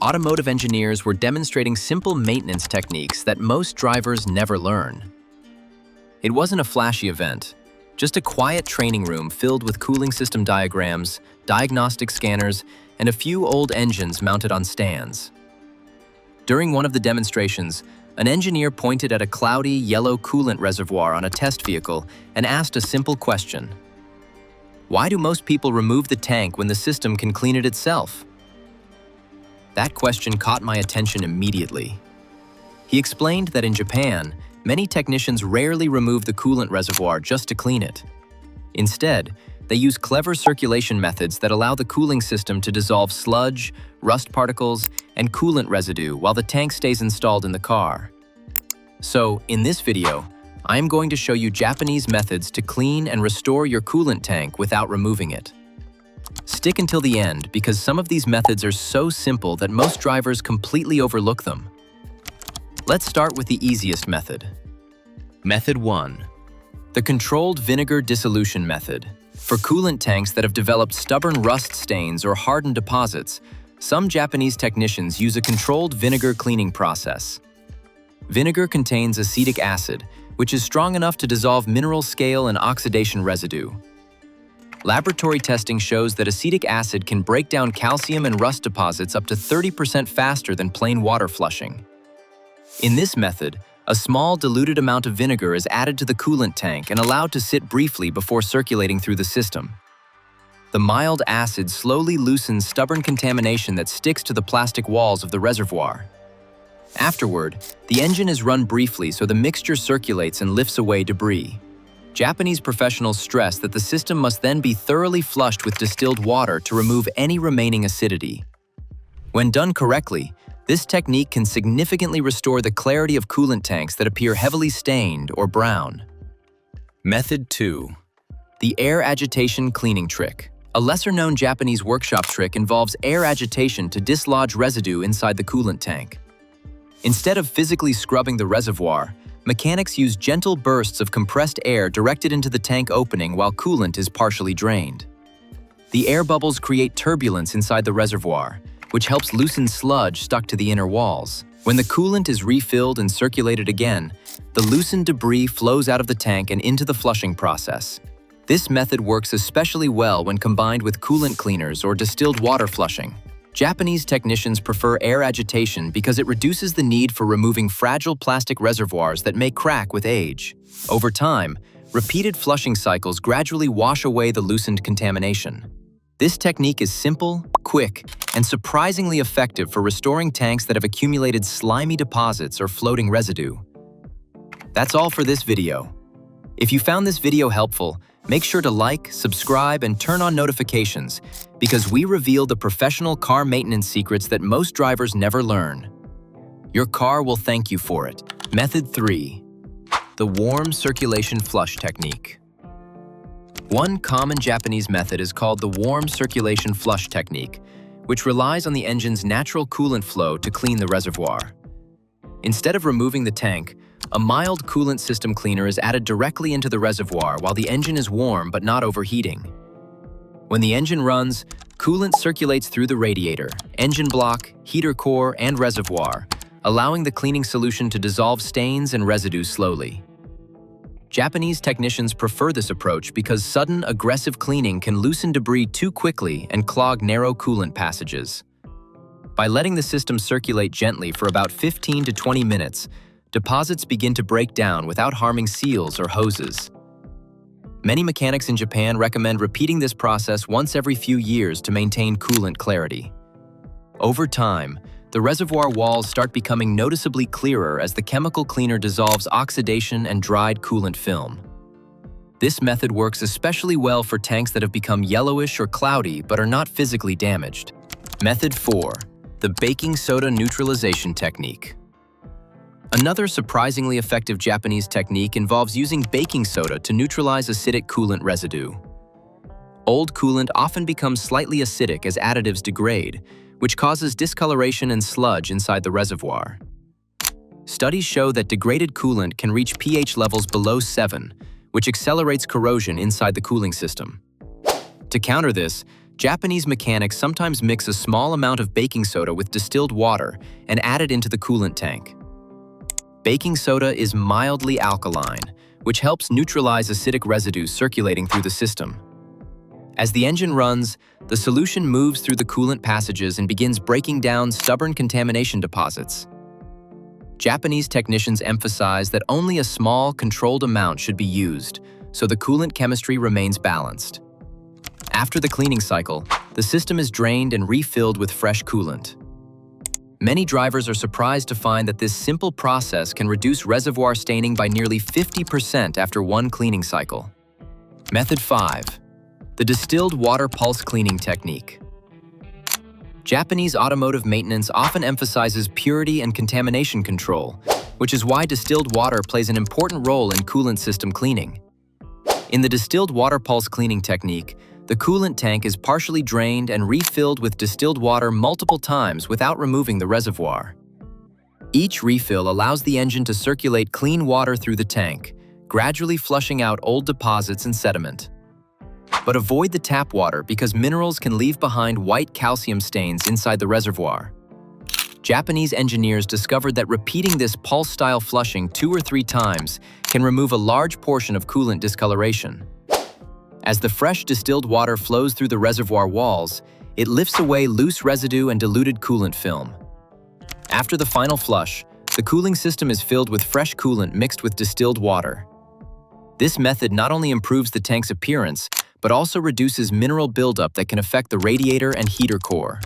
automotive engineers were demonstrating simple maintenance techniques that most drivers never learn. It wasn't a flashy event, just a quiet training room filled with cooling system diagrams, diagnostic scanners, and a few old engines mounted on stands. During one of the demonstrations, an engineer pointed at a cloudy, yellow coolant reservoir on a test vehicle and asked a simple question. Why do most people remove the tank when the system can clean it itself? That question caught my attention immediately. He explained that in Japan, many technicians rarely remove the coolant reservoir just to clean it. Instead, they use clever circulation methods that allow the cooling system to dissolve sludge, rust particles, and coolant residue while the tank stays installed in the car. So, in this video, I am going to show you Japanese methods to clean and restore your coolant tank without removing it. Stick until the end because some of these methods are so simple that most drivers completely overlook them. Let's start with the easiest method. Method 1. The controlled vinegar dissolution method. For coolant tanks that have developed stubborn rust stains or hardened deposits, some Japanese technicians use a controlled vinegar cleaning process. Vinegar contains acetic acid, which is strong enough to dissolve mineral scale and oxidation residue. Laboratory testing shows that acetic acid can break down calcium and rust deposits up to 30% faster than plain water flushing. In this method, a small diluted amount of vinegar is added to the coolant tank and allowed to sit briefly before circulating through the system. The mild acid slowly loosens stubborn contamination that sticks to the plastic walls of the reservoir. Afterward, the engine is run briefly so the mixture circulates and lifts away debris. Japanese professionals stress that the system must then be thoroughly flushed with distilled water to remove any remaining acidity. When done correctly, this technique can significantly restore the clarity of coolant tanks that appear heavily stained or brown. Method 2. The air agitation cleaning trick. A lesser-known Japanese workshop trick involves air agitation to dislodge residue inside the coolant tank. Instead of physically scrubbing the reservoir, mechanics use gentle bursts of compressed air directed into the tank opening while coolant is partially drained. The air bubbles create turbulence inside the reservoir, which helps loosen sludge stuck to the inner walls. When the coolant is refilled and circulated again, the loosened debris flows out of the tank and into the flushing process. This method works especially well when combined with coolant cleaners or distilled water flushing. Japanese technicians prefer air agitation because it reduces the need for removing fragile plastic reservoirs that may crack with age. Over time, repeated flushing cycles gradually wash away the loosened contamination. This technique is simple, quick, and surprisingly effective for restoring tanks that have accumulated slimy deposits or floating residue. That's all for this video. If you found this video helpful, make sure to like, subscribe, and turn on notifications because we reveal the professional car maintenance secrets that most drivers never learn. Your car will thank you for it. Method 3. The warm circulation flush technique. One common Japanese method is called the warm circulation flush technique, which relies on the engine's natural coolant flow to clean the reservoir. Instead of removing the tank, a mild coolant system cleaner is added directly into the reservoir while the engine is warm but not overheating. When the engine runs, coolant circulates through the radiator, engine block, heater core, and reservoir, allowing the cleaning solution to dissolve stains and residue slowly. Japanese technicians prefer this approach because sudden, aggressive cleaning can loosen debris too quickly and clog narrow coolant passages. By letting the system circulate gently for about 15 to 20 minutes, deposits begin to break down without harming seals or hoses. Many mechanics in Japan recommend repeating this process once every few years to maintain coolant clarity. Over time, the reservoir walls start becoming noticeably clearer as the chemical cleaner dissolves oxidation and dried coolant film. This method works especially well for tanks that have become yellowish or cloudy but are not physically damaged. Method 4. The baking soda neutralization technique. Another surprisingly effective Japanese technique involves using baking soda to neutralize acidic coolant residue. Old coolant often becomes slightly acidic as additives degrade, which causes discoloration and sludge inside the reservoir. Studies show that degraded coolant can reach pH levels below 7, which accelerates corrosion inside the cooling system. To counter this, Japanese mechanics sometimes mix a small amount of baking soda with distilled water and add it into the coolant tank. Baking soda is mildly alkaline, which helps neutralize acidic residues circulating through the system. As the engine runs, the solution moves through the coolant passages and begins breaking down stubborn contamination deposits. Japanese technicians emphasize that only a small, controlled amount should be used, so the coolant chemistry remains balanced. After the cleaning cycle, the system is drained and refilled with fresh coolant. Many drivers are surprised to find that this simple process can reduce reservoir staining by nearly 50% after one cleaning cycle. Method 5. The distilled water pulse cleaning technique. Japanese automotive maintenance often emphasizes purity and contamination control, which is why distilled water plays an important role in coolant system cleaning. In the distilled water pulse cleaning technique, the coolant tank is partially drained and refilled with distilled water multiple times without removing the reservoir. Each refill allows the engine to circulate clean water through the tank, gradually flushing out old deposits and sediment. But avoid the tap water because minerals can leave behind white calcium stains inside the reservoir. Japanese engineers discovered that repeating this pulse-style flushing 2 or 3 times can remove a large portion of coolant discoloration. As the fresh distilled water flows through the reservoir walls, it lifts away loose residue and diluted coolant film. After the final flush, the cooling system is filled with fresh coolant mixed with distilled water. This method not only improves the tank's appearance, but also reduces mineral buildup that can affect the radiator and heater core.